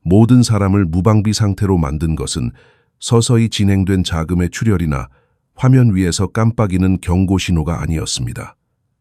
모든 사람을 무방비 상태로 만든 것은 서서히 진행된 자금의 출혈이나 화면 위에서 깜빡이는 경고 신호가 아니었습니다.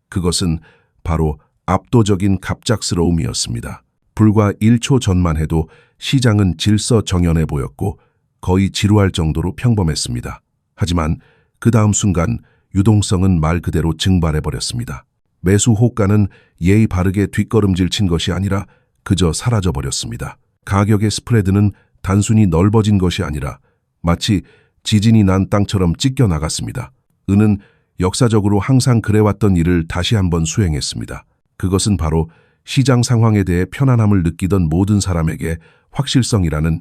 그것은 바로 압도적인 갑작스러움이었습니다. 불과 1초 전만 해도 시장은 질서정연해 보였고 거의 지루할 정도로 평범했습니다. 하지만 그 다음 순간 유동성은 말 그대로 증발해버렸습니다. 매수 호가는 예의 바르게 뒷걸음질 친 것이 아니라 그저 사라져버렸습니다. 가격의 스프레드는 단순히 넓어진 것이 아니라 마치 지진이 난 땅처럼 찢겨나갔습니다. 은은 역사적으로 항상 그래왔던 일을 다시 한번 수행했습니다. 그것은 바로 시장 상황에 대해 편안함을 느끼던 모든 사람에게 확실성이라는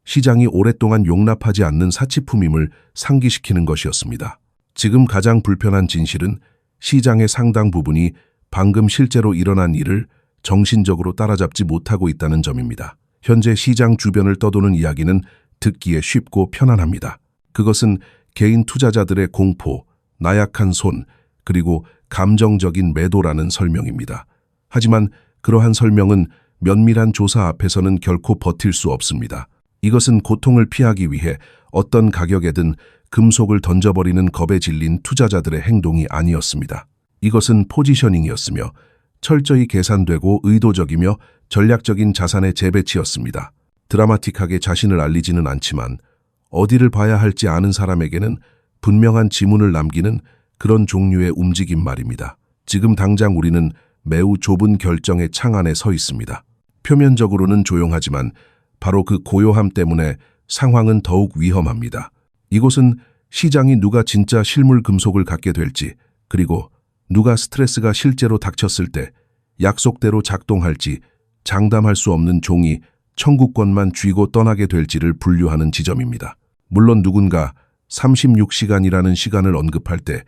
시장이 오랫동안 용납하지 않는 사치품임을 상기시키는 것이었습니다. 지금 가장 불편한 진실은 시장의 상당 부분이 방금 실제로 일어난 일을 정신적으로 따라잡지 못하고 있다는 점입니다. 현재 시장 주변을 떠도는 이야기는 듣기에 쉽고 편안합니다. 그것은 개인 투자자들의 공포, 나약한 손, 그리고 감정적인 매도라는 설명입니다. 하지만 그러한 설명은 면밀한 조사 앞에서는 결코 버틸 수 없습니다. 이것은 고통을 피하기 위해 어떤 가격에든 금속을 던져버리는 겁에 질린 투자자들의 행동이 아니었습니다. 이것은 포지셔닝이었으며 철저히 계산되고 의도적이며 전략적인 자산의 재배치였습니다. 드라마틱하게 자신을 알리지는 않지만 어디를 봐야 할지 아는 사람에게는 분명한 지문을 남기는 그런 종류의 움직임 말입니다. 지금 당장 우리는 매우 좁은 결정의 창 안에 서 있습니다. 표면적으로는 조용하지만 바로 그 고요함 때문에 상황은 더욱 위험합니다. 이곳은 시장이 누가 진짜 실물 금속을 갖게 될지, 그리고 누가 스트레스가 실제로 닥쳤을 때 약속대로 작동할지 장담할 수 없는 종이 청구권만 쥐고 떠나게 될지를 분류하는 지점입니다. 물론 누군가 36시간이라는 시간을 언급할 때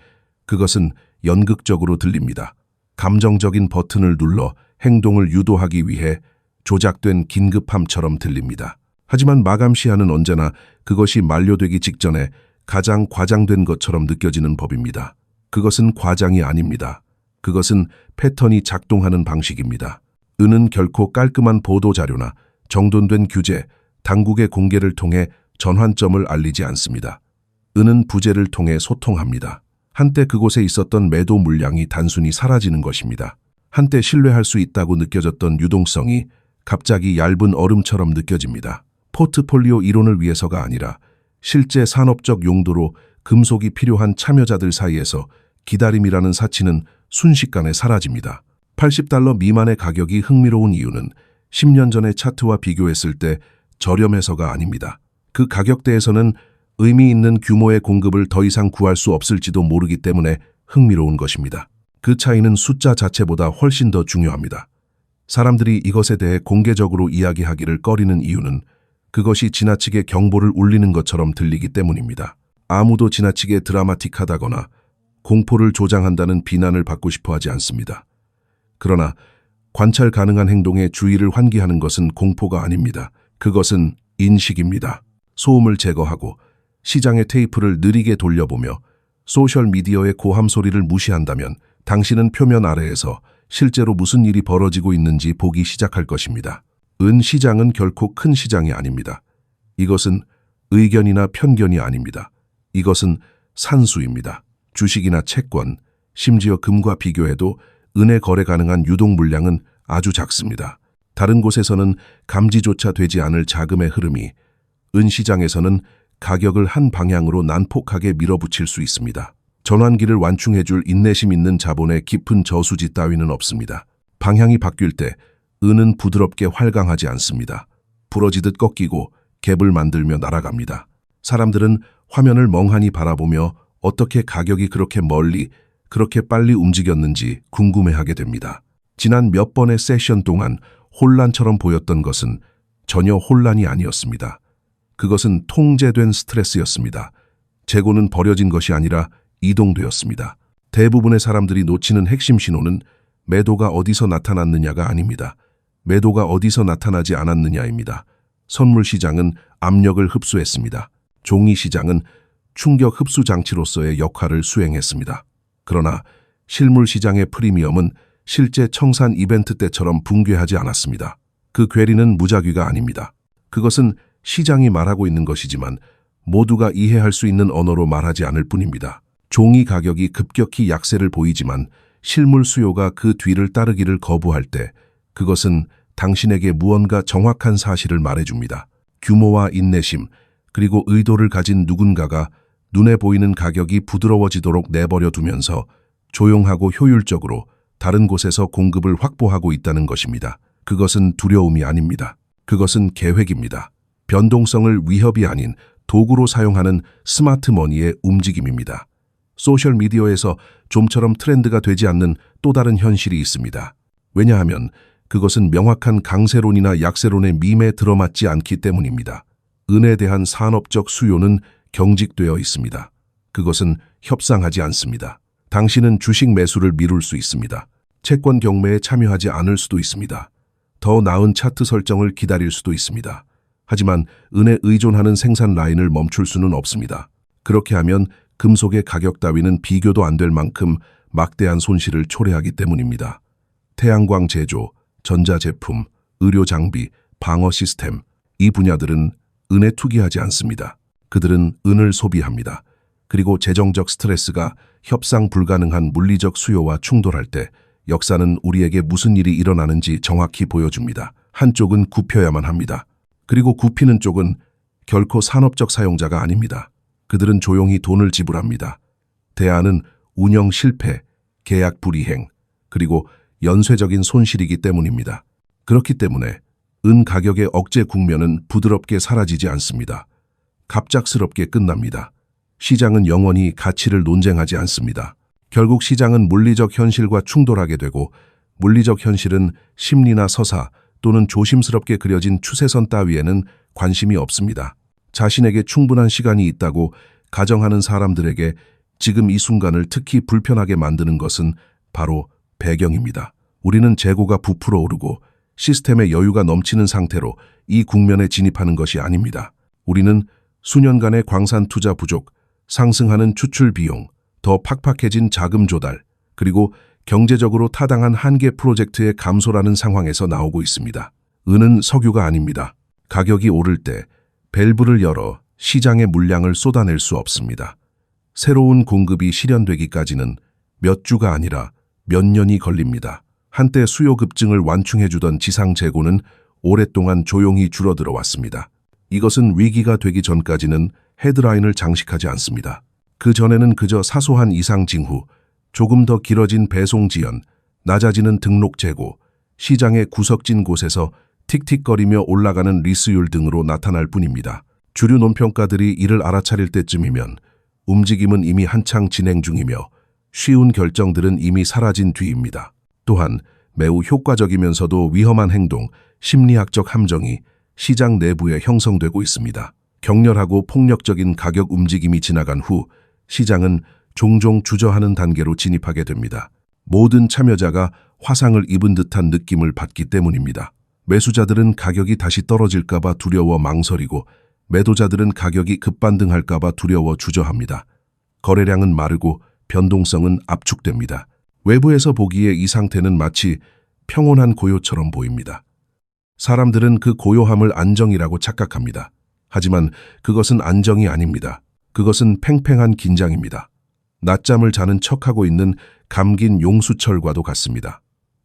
그것은 연극적으로 들립니다. 감정적인 버튼을 눌러 행동을 유도하기 위해 조작된 긴급함처럼 들립니다. 하지만 마감 시한은 언제나 그것이 만료되기 직전에 가장 과장된 것처럼 느껴지는 법입니다. 그것은 과장이 아닙니다. 그것은 패턴이 작동하는 방식입니다. 은은 결코 깔끔한 보도자료나 정돈된 규제, 당국의 공개를 통해 전환점을 알리지 않습니다. 은은 부재를 통해 소통합니다. 한때 그곳에 있었던 매도 물량이 단순히 사라지는 것입니다. 한때 신뢰할 수 있다고 느껴졌던 유동성이 갑자기 얇은 얼음처럼 느껴집니다. 포트폴리오 이론을 위해서가 아니라 실제 산업적 용도로 금속이 필요한 참여자들 사이에서 기다림이라는 사치는 순식간에 사라집니다. $80 미만의 가격이 흥미로운 이유는 10년 전의 차트와 비교했을 때 저렴해서가 아닙니다. 그 가격대에서는 의미 있는 규모의 공급을 더 이상 구할 수 없을지도 모르기 때문에 흥미로운 것입니다. 그 차이는 숫자 자체보다 훨씬 더 중요합니다. 사람들이 이것에 대해 공개적으로 이야기하기를 꺼리는 이유는 그것이 지나치게 경보를 울리는 것처럼 들리기 때문입니다. 아무도 지나치게 드라마틱하다거나 공포를 조장한다는 비난을 받고 싶어 하지 않습니다. 그러나 관찰 가능한 행동에 주의를 환기하는 것은 공포가 아닙니다. 그것은 인식입니다. 소음을 제거하고 시장의 테이프를 느리게 돌려보며 소셜미디어의 고함 소리를 무시한다면 당신은 표면 아래에서 실제로 무슨 일이 벌어지고 있는지 보기 시작할 것입니다. 은 시장은 결코 큰 시장이 아닙니다. 이것은 의견이나 편견이 아닙니다. 이것은 산수입니다. 주식이나 채권, 심지어 금과 비교해도 은에 거래 가능한 유동 물량은 아주 작습니다. 다른 곳에서는 감지조차 되지 않을 자금의 흐름이 은 시장에서는 가격을 한 방향으로 난폭하게 밀어붙일 수 있습니다. 전환기를 완충해줄 인내심 있는 자본의 깊은 저수지 따위는 없습니다. 방향이 바뀔 때 은은 부드럽게 활강하지 않습니다. 부러지듯 꺾이고 갭을 만들며 날아갑니다. 사람들은 화면을 멍하니 바라보며 어떻게 가격이 그렇게 멀리, 그렇게 빨리 움직였는지 궁금해하게 됩니다. 지난 몇 번의 세션 동안 혼란처럼 보였던 것은 전혀 혼란이 아니었습니다. 그것은 통제된 스트레스였습니다. 재고는 버려진 것이 아니라 이동되었습니다. 대부분의 사람들이 놓치는 핵심 신호는 매도가 어디서 나타났느냐가 아닙니다. 매도가 어디서 나타나지 않았느냐입니다. 선물 시장은 압력을 흡수했습니다. 종이 시장은 충격 흡수 장치로서의 역할을 수행했습니다. 그러나 실물 시장의 프리미엄은 실제 청산 이벤트 때처럼 붕괴하지 않았습니다. 그 괴리는 무작위가 아닙니다. 그것은 시장이 말하고 있는 것이지만 모두가 이해할 수 있는 언어로 말하지 않을 뿐입니다. 종이 가격이 급격히 약세를 보이지만 실물 수요가 그 뒤를 따르기를 거부할 때 그것은 당신에게 무언가 정확한 사실을 말해줍니다. 규모와 인내심, 그리고 의도를 가진 누군가가 눈에 보이는 가격이 부드러워지도록 내버려 두면서 조용하고 효율적으로 다른 곳에서 공급을 확보하고 있다는 것입니다. 그것은 두려움이 아닙니다. 그것은 계획입니다. 변동성을 위협이 아닌 도구로 사용하는 스마트 머니의 움직임입니다. 소셜미디어에서 좀처럼 트렌드가 되지 않는 또 다른 현실이 있습니다. 왜냐하면 그것은 명확한 강세론이나 약세론의 밈에 들어맞지 않기 때문입니다. 은에 대한 산업적 수요는 경직되어 있습니다. 그것은 협상하지 않습니다. 당신은 주식 매수를 미룰 수 있습니다. 채권 경매에 참여하지 않을 수도 있습니다. 더 나은 차트 설정을 기다릴 수도 있습니다. 하지만 은에 의존하는 생산 라인을 멈출 수는 없습니다. 그렇게 하면 금속의 가격 따위는 비교도 안 될 만큼 막대한 손실을 초래하기 때문입니다. 태양광 제조, 전자제품, 의료장비, 방어 시스템, 이 분야들은 은에 투기하지 않습니다. 그들은 은을 소비합니다. 그리고 재정적 스트레스가 협상 불가능한 물리적 수요와 충돌할 때 역사는 우리에게 무슨 일이 일어나는지 정확히 보여줍니다. 한쪽은 굽혀야만 합니다. 그리고 굽히는 쪽은 결코 산업적 사용자가 아닙니다. 그들은 조용히 돈을 지불합니다. 대안은 운영 실패, 계약 불이행, 그리고 연쇄적인 손실이기 때문입니다. 그렇기 때문에 은 가격의 억제 국면은 부드럽게 사라지지 않습니다. 갑작스럽게 끝납니다. 시장은 영원히 가치를 논쟁하지 않습니다. 결국 시장은 물리적 현실과 충돌하게 되고 물리적 현실은 심리나 서사 또는 조심스럽게 그려진 추세선 따위에는 관심이 없습니다. 자신에게 충분한 시간이 있다고 가정하는 사람들에게 지금 이 순간을 특히 불편하게 만드는 것은 바로 배경입니다. 우리는 재고가 부풀어 오르고 시스템에 여유가 넘치는 상태로 이 국면에 진입하는 것이 아닙니다. 우리는 수년간의 광산 투자 부족, 상승하는 추출 비용, 더 팍팍해진 자금 조달, 그리고 경제적으로 타당한 한계 프로젝트의 감소라는 상황에서 나오고 있습니다. 은은 석유가 아닙니다. 가격이 오를 때 밸브를 열어 시장의 물량을 쏟아낼 수 없습니다. 새로운 공급이 실현되기까지는 몇 주가 아니라 몇 년이 걸립니다. 한때 수요 급증을 완충해주던 지상 재고는 오랫동안 조용히 줄어들어 왔습니다. 이것은 위기가 되기 전까지는 헤드라인을 장식하지 않습니다. 그 전에는 그저 사소한 이상 징후, 조금 더 길어진 배송 지연, 낮아지는 등록 재고, 시장의 구석진 곳에서 틱틱거리며 올라가는 리스율 등으로 나타날 뿐입니다. 주류 논평가들이 이를 알아차릴 때쯤이면 움직임은 이미 한창 진행 중이며 쉬운 결정들은 이미 사라진 뒤입니다. 또한 매우 효과적이면서도 위험한 행동, 심리학적 함정이 시장 내부에 형성되고 있습니다. 격렬하고 폭력적인 가격 움직임이 지나간 후 시장은 종종 주저하는 단계로 진입하게 됩니다. 모든 참여자가 화상을 입은 듯한 느낌을 받기 때문입니다. 매수자들은 가격이 다시 떨어질까봐 두려워 망설이고 매도자들은 가격이 급반등할까봐 두려워 주저합니다. 거래량은 마르고 변동성은 압축됩니다. 외부에서 보기에 이 상태는 마치 평온한 고요처럼 보입니다. 사람들은 그 고요함을 안정이라고 착각합니다. 하지만 그것은 안정이 아닙니다. 그것은 팽팽한 긴장입니다. 낮잠을 자는 척하고 있는 감긴 용수철과도 같습니다.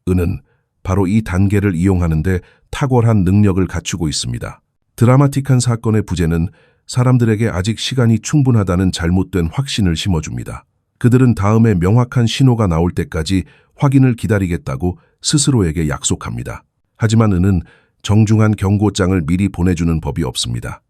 은은 바로 이 단계를 이용하는데 탁월한 능력을 갖추고 있습니다. 드라마틱한 사건의 부재는 사람들에게 아직 시간이 충분하다는 잘못된 확신을 심어줍니다. 그들은 다음에 명확한 신호가 나올 때까지 확인을 기다리겠다고 스스로에게 약속합니다. 하지만 은은 정중한 경고장을 미리 보내주는 법이 없습니다.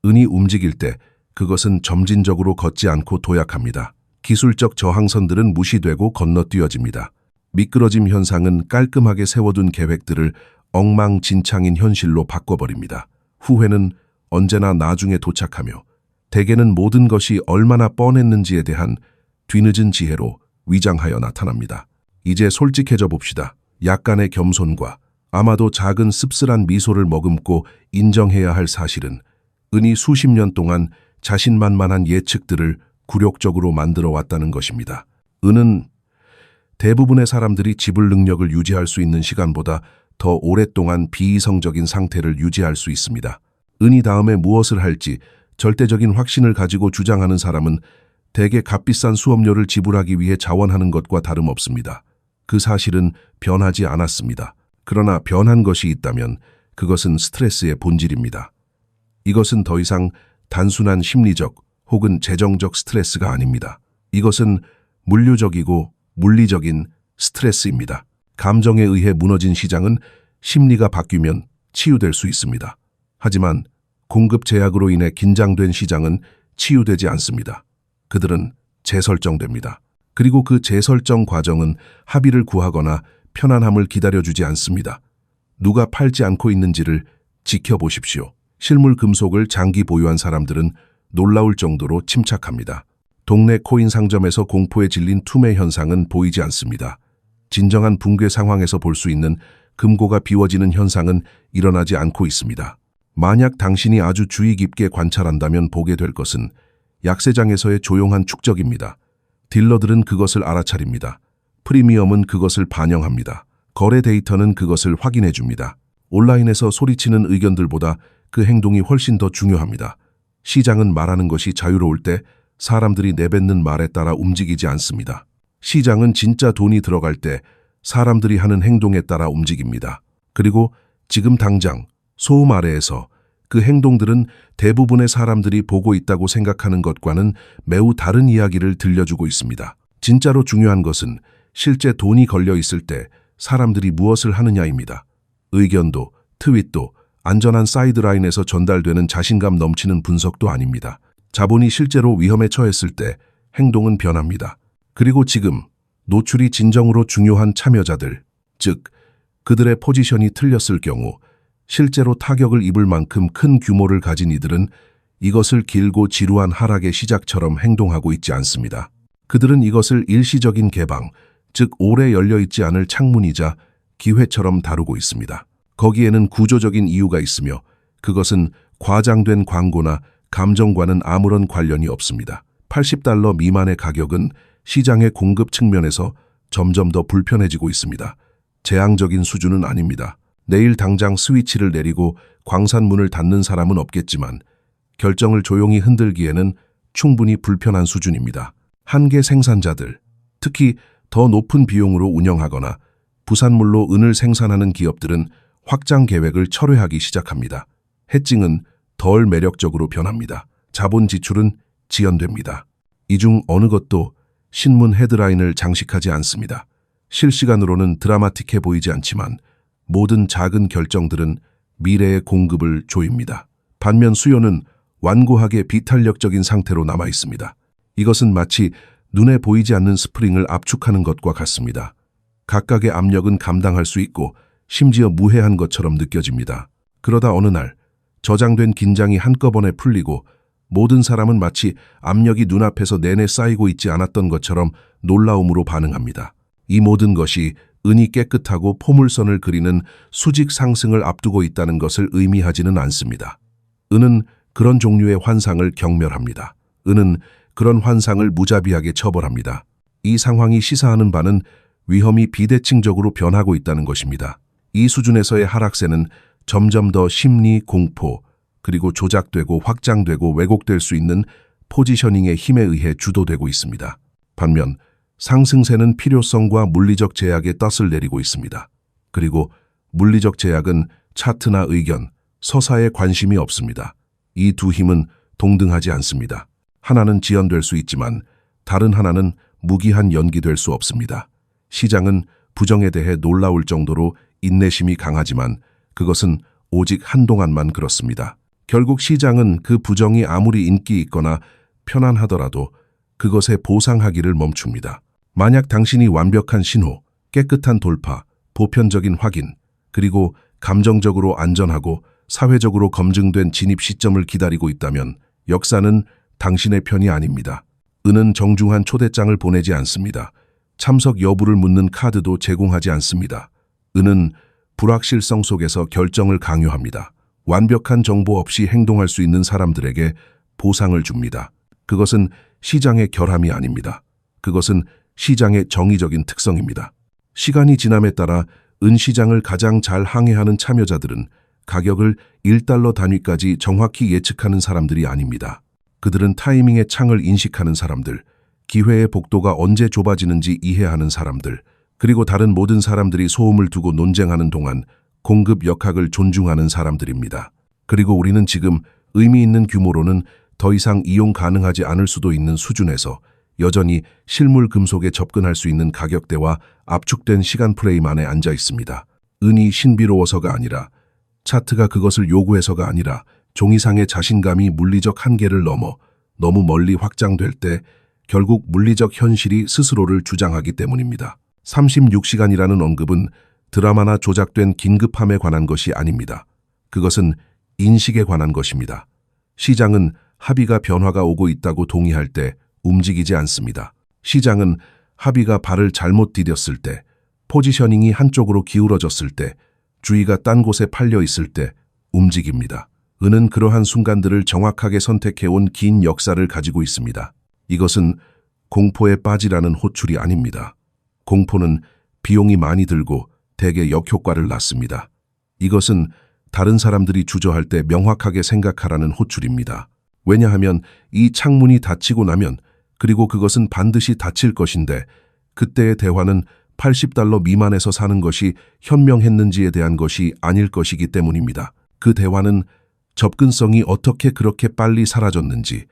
은이 움직일 때 그것은 점진적으로 걷지 않고 도약합니다. 기술적 저항선들은 무시되고 건너뛰어집니다. 미끄러짐 현상은 깔끔하게 세워둔 계획들을 엉망진창인 현실로 바꿔버립니다. 후회는 언제나 나중에 도착하며 대개는 모든 것이 얼마나 뻔했는지에 대한 뒤늦은 지혜로 위장하여 나타납니다. 이제 솔직해져 봅시다. 약간의 겸손과 아마도 작은 씁쓸한 미소를 머금고 인정해야 할 사실은 은이 수십 년 동안 자신만만한 예측들을 굴욕적으로 만들어 왔다는 것입니다. 은은 대부분의 사람들이 지불 능력을 유지할 수 있는 시간보다 더 오랫동안 비이성적인 상태를 유지할 수 있습니다. 은이 다음에 무엇을 할지 절대적인 확신을 가지고 주장하는 사람은 대개 값비싼 수업료를 지불하기 위해 자원하는 것과 다름없습니다. 그 사실은 변하지 않았습니다. 그러나 변한 것이 있다면 그것은 스트레스의 본질입니다. 이것은 더 이상 단순한 심리적 혹은 재정적 스트레스가 아닙니다. 이것은 물류적이고 물리적인 스트레스입니다. 감정에 의해 무너진 시장은 심리가 바뀌면 치유될 수 있습니다. 하지만 공급 제약으로 인해 긴장된 시장은 치유되지 않습니다. 그들은 재설정됩니다. 그리고 그 재설정 과정은 합의를 구하거나 편안함을 기다려주지 않습니다. 누가 팔지 않고 있는지를 지켜보십시오. 실물 금속을 장기 보유한 사람들은 놀라울 정도로 침착합니다. 동네 코인 상점에서 공포에 질린 투매 현상은 보이지 않습니다. 진정한 붕괴 상황에서 볼 수 있는 금고가 비워지는 현상은 일어나지 않고 있습니다. 만약 당신이 아주 주의 깊게 관찰한다면 보게 될 것은 약세장에서의 조용한 축적입니다. 딜러들은 그것을 알아차립니다. 프리미엄은 그것을 반영합니다. 거래 데이터는 그것을 확인해 줍니다. 온라인에서 소리치는 의견들보다 그 행동이 훨씬 더 중요합니다. 시장은 말하는 것이 자유로울 때 사람들이 내뱉는 말에 따라 움직이지 않습니다. 시장은 진짜 돈이 들어갈 때 사람들이 하는 행동에 따라 움직입니다. 그리고 지금 당장 소음 아래에서 그 행동들은 대부분의 사람들이 보고 있다고 생각하는 것과는 매우 다른 이야기를 들려주고 있습니다. 진짜로 중요한 것은 실제 돈이 걸려 있을 때 사람들이 무엇을 하느냐입니다. 의견도, 트윗도, 안전한 사이드라인에서 전달되는 자신감 넘치는 분석도 아닙니다. 자본이 실제로 위험에 처했을 때 행동은 변합니다. 그리고 지금 노출이 진정으로 중요한 참여자들, 즉 그들의 포지션이 틀렸을 경우 실제로 타격을 입을 만큼 큰 규모를 가진 이들은 이것을 길고 지루한 하락의 시작처럼 행동하고 있지 않습니다. 그들은 이것을 일시적인 개방, 즉 오래 열려있지 않을 창문이자 기회처럼 다루고 있습니다. 거기에는 구조적인 이유가 있으며 그것은 과장된 광고나 감정과는 아무런 관련이 없습니다. $80 미만의 가격은 시장의 공급 측면에서 점점 더 불편해지고 있습니다. 재앙적인 수준은 아닙니다. 내일 당장 스위치를 내리고 광산문을 닫는 사람은 없겠지만 결정을 조용히 흔들기에는 충분히 불편한 수준입니다. 한계 생산자들, 특히 더 높은 비용으로 운영하거나 부산물로 은을 생산하는 기업들은 확장 계획을 철회하기 시작합니다. 해칭은 덜 매력적으로 변합니다. 자본 지출은 지연됩니다. 이 중 어느 것도 신문 헤드라인을 장식하지 않습니다. 실시간으로는 드라마틱해 보이지 않지만 모든 작은 결정들은 미래의 공급을 조입니다. 반면 수요는 완고하게 비탄력적인 상태로 남아 있습니다. 이것은 마치 눈에 보이지 않는 스프링을 압축하는 것과 같습니다. 각각의 압력은 감당할 수 있고 심지어 무해한 것처럼 느껴집니다. 그러다 어느 날 저장된 긴장이 한꺼번에 풀리고 모든 사람은 마치 압력이 눈앞에서 내내 쌓이고 있지 않았던 것처럼 놀라움으로 반응합니다. 이 모든 것이 은이 깨끗하고 포물선을 그리는 수직 상승을 앞두고 있다는 것을 의미하지는 않습니다. 은은 그런 종류의 환상을 경멸합니다. 은은 그런 환상을 무자비하게 처벌합니다. 이 상황이 시사하는 바는 위험이 비대칭적으로 변하고 있다는 것입니다. 이 수준에서의 하락세는 점점 더 심리, 공포, 그리고 조작되고 확장되고 왜곡될 수 있는 포지셔닝의 힘에 의해 주도되고 있습니다. 반면 상승세는 필요성과 물리적 제약에 덫을 내리고 있습니다. 그리고 물리적 제약은 차트나 의견, 서사에 관심이 없습니다. 이 두 힘은 동등하지 않습니다. 하나는 지연될 수 있지만 다른 하나는 무기한 연기될 수 없습니다. 시장은 부정에 대해 놀라울 정도로 인내심이 강하지만 그것은 오직 한동안만 그렇습니다. 결국 시장은 그 부정이 아무리 인기 있거나 편안하더라도 그것에 보상하기를 멈춥니다. 만약 당신이 완벽한 신호, 깨끗한 돌파, 보편적인 확인, 그리고 감정적으로 안전하고 사회적으로 검증된 진입 시점을 기다리고 있다면 역사는 당신의 편이 아닙니다. 은은 정중한 초대장을 보내지 않습니다. 참석 여부를 묻는 카드도 제공하지 않습니다. 은은 불확실성 속에서 결정을 강요합니다. 완벽한 정보 없이 행동할 수 있는 사람들에게 보상을 줍니다. 그것은 시장의 결함이 아닙니다. 그것은 시장의 정의적인 특성입니다. 시간이 지남에 따라 은 시장을 가장 잘 항해하는 참여자들은 가격을 1달러 단위까지 정확히 예측하는 사람들이 아닙니다. 그들은 타이밍의 창을 인식하는 사람들, 기회의 복도가 언제 좁아지는지 이해하는 사람들, 그리고 다른 모든 사람들이 소음을 두고 논쟁하는 동안 공급 역학을 존중하는 사람들입니다. 그리고 우리는 지금 의미 있는 규모로는 더 이상 이용 가능하지 않을 수도 있는 수준에서 여전히 실물 금속에 접근할 수 있는 가격대와 압축된 시간 프레임 안에 앉아 있습니다. 은이 신비로워서가 아니라, 차트가 그것을 요구해서가 아니라 종이상의 자신감이 물리적 한계를 넘어 너무 멀리 확장될 때 결국 물리적 현실이 스스로를 주장하기 때문입니다. 36시간이라는 언급은 드라마나 조작된 긴급함에 관한 것이 아닙니다. 그것은 인식에 관한 것입니다. 시장은 합의가 변화가 오고 있다고 동의할 때 움직이지 않습니다. 시장은 합의가 발을 잘못 디뎠을 때, 포지셔닝이 한쪽으로 기울어졌을 때, 주의가 딴 곳에 팔려 있을 때 움직입니다. 은은 그러한 순간들을 정확하게 선택해온 긴 역사를 가지고 있습니다. 이것은 공포에 빠지라는 호출이 아닙니다. 공포는 비용이 많이 들고 대개 역효과를 낳습니다. 이것은 다른 사람들이 주저할 때 명확하게 생각하라는 호출입니다. 왜냐하면 이 창문이 닫히고 나면, 그리고 그것은 반드시 닫힐 것인데, 그때의 대화는 80달러 미만에서 사는 것이 현명했는지에 대한 것이 아닐 것이기 때문입니다. 그 대화는 접근성이 어떻게 그렇게 빨리 사라졌는지,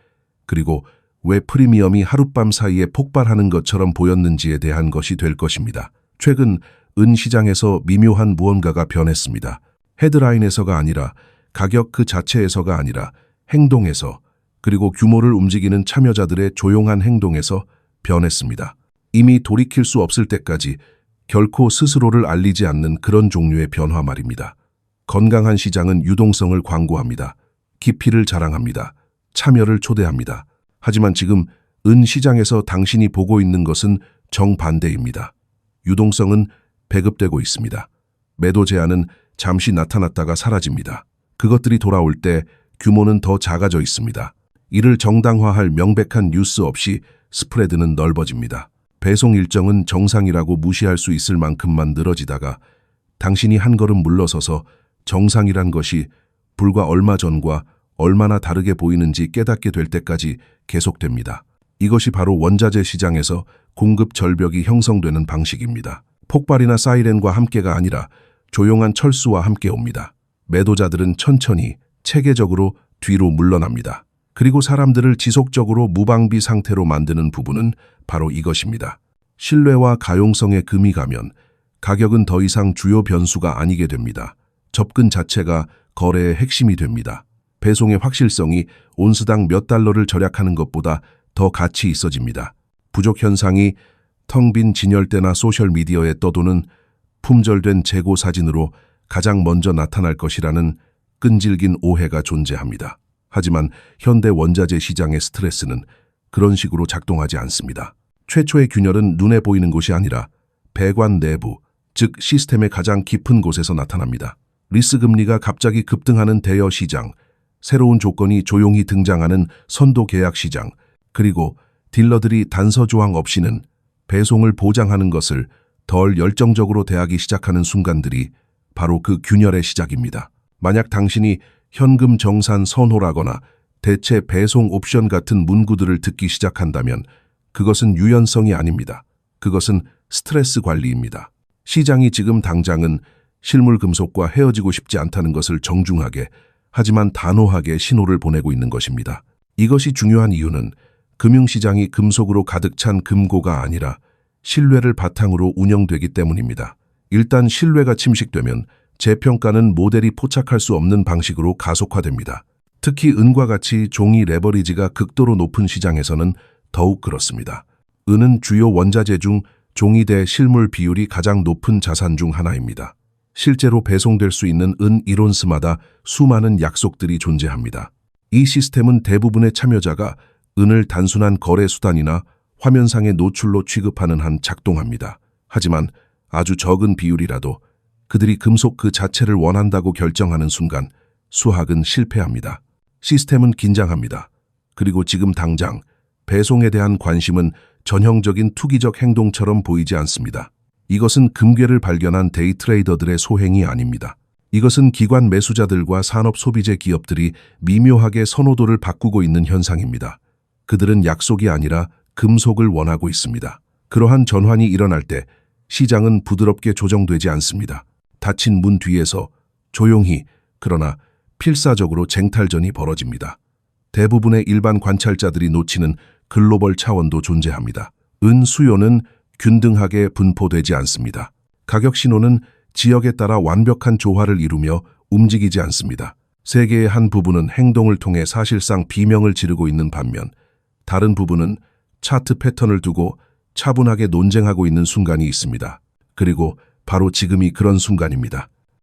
그리고 왜 프리미엄이 하룻밤 사이에 폭발하는 것처럼 보였는지에 대한 것이 될 것입니다. 최근 은 시장에서 미묘한 무언가가 변했습니다. 헤드라인에서가 아니라, 가격 그 자체에서가 아니라 행동에서, 그리고 규모를 움직이는 참여자들의 조용한 행동에서 변했습니다. 이미 돌이킬 수 없을 때까지 결코 스스로를 알리지 않는 그런 종류의 변화 말입니다. 건강한 시장은 유동성을 광고합니다. 깊이를 자랑합니다. 참여를 초대합니다. 하지만 지금 은 시장에서 당신이 보고 있는 것은 정반대입니다. 유동성은 배급되고 있습니다. 매도 제한은 잠시 나타났다가 사라집니다. 그것들이 돌아올 때 규모는 더 작아져 있습니다. 이를 정당화할 명백한 뉴스 없이 스프레드는 넓어집니다. 배송 일정은 정상이라고 무시할 수 있을 만큼만 늘어지다가 당신이 한 걸음 물러서서 정상이란 것이 불과 얼마 전과 얼마나 다르게 보이는지 깨닫게 될 때까지 계속됩니다. 이것이 바로 원자재 시장에서 공급 절벽이 형성되는 방식입니다. 폭발이나 사이렌과 함께가 아니라 조용한 철수와 함께 옵니다. 매도자들은 천천히, 체계적으로 뒤로 물러납니다. 그리고 사람들을 지속적으로 무방비 상태로 만드는 부분은 바로 이것입니다. 신뢰와 가용성에 금이 가면 가격은 더 이상 주요 변수가 아니게 됩니다. 접근 자체가 거래의 핵심이 됩니다. 배송의 확실성이 온스당 몇 달러를 절약하는 것보다 더 가치 있어집니다. 부족 현상이 텅 빈 진열대나 소셜미디어에 떠도는 품절된 재고 사진으로 가장 먼저 나타날 것이라는 끈질긴 오해가 존재합니다. 하지만 현대 원자재 시장의 스트레스는 그런 식으로 작동하지 않습니다. 최초의 균열은 눈에 보이는 곳이 아니라 배관 내부, 즉 시스템의 가장 깊은 곳에서 나타납니다. 리스 금리가 갑자기 급등하는 대여 시장, 새로운 조건이 조용히 등장하는 선도 계약 시장, 그리고 딜러들이 단서 조항 없이는 배송을 보장하는 것을 덜 열정적으로 대하기 시작하는 순간들이 바로 그 균열의 시작입니다. 만약 당신이 현금 정산 선호라거나 대체 배송 옵션 같은 문구들을 듣기 시작한다면 그것은 유연성이 아닙니다. 그것은 스트레스 관리입니다. 시장이 지금 당장은 실물 금속과 헤어지고 싶지 않다는 것을 정중하게, 하지만 단호하게 신호를 보내고 있는 것입니다. 이것이 중요한 이유는 금융시장이 금속으로 가득 찬 금고가 아니라 신뢰를 바탕으로 운영되기 때문입니다. 일단 신뢰가 침식되면 재평가는 모델이 포착할 수 없는 방식으로 가속화됩니다. 특히 은과 같이 종이 레버리지가 극도로 높은 시장에서는 더욱 그렇습니다. 은은 주요 원자재 중 종이 대 실물 비율이 가장 높은 자산 중 하나입니다. 실제로 배송될 수 있는 은 1온스마다 수많은 약속들이 존재합니다. 이 시스템은 대부분의 참여자가 은을 단순한 거래 수단이나 화면상의 노출로 취급하는 한 작동합니다. 하지만 아주 적은 비율이라도 그들이 금속 그 자체를 원한다고 결정하는 순간 수학은 실패합니다. 시스템은 긴장합니다. 그리고 지금 당장 배송에 대한 관심은 전형적인 투기적 행동처럼 보이지 않습니다. 이것은 금괴를 발견한 데이 트레이더들의 소행이 아닙니다. 이것은 기관 매수자들과 산업 소비재 기업들이 미묘하게 선호도를 바꾸고 있는 현상입니다. 그들은 약속이 아니라 금속을 원하고 있습니다. 그러한 전환이 일어날 때 시장은 부드럽게 조정되지 않습니다. 닫힌 문 뒤에서 조용히 그러나 필사적으로 쟁탈전이 벌어집니다. 대부분의 일반 관찰자들이 놓치는 글로벌 차원도 존재합니다. 은 수요는 균등하게 분포되지 않습니다. 가격 신호는 지역에 따라 완벽한 조화를 이루며 움직이지 않습니다. 세계의 한 부분은 행동을 통해 사실상 비명을 지르고 있는 반면 다른 부분은 차트 패턴을 두고 차분하게 논쟁하고 있는 순간이 있습니다. 그리고 바로 지금이 그런 순간입니다.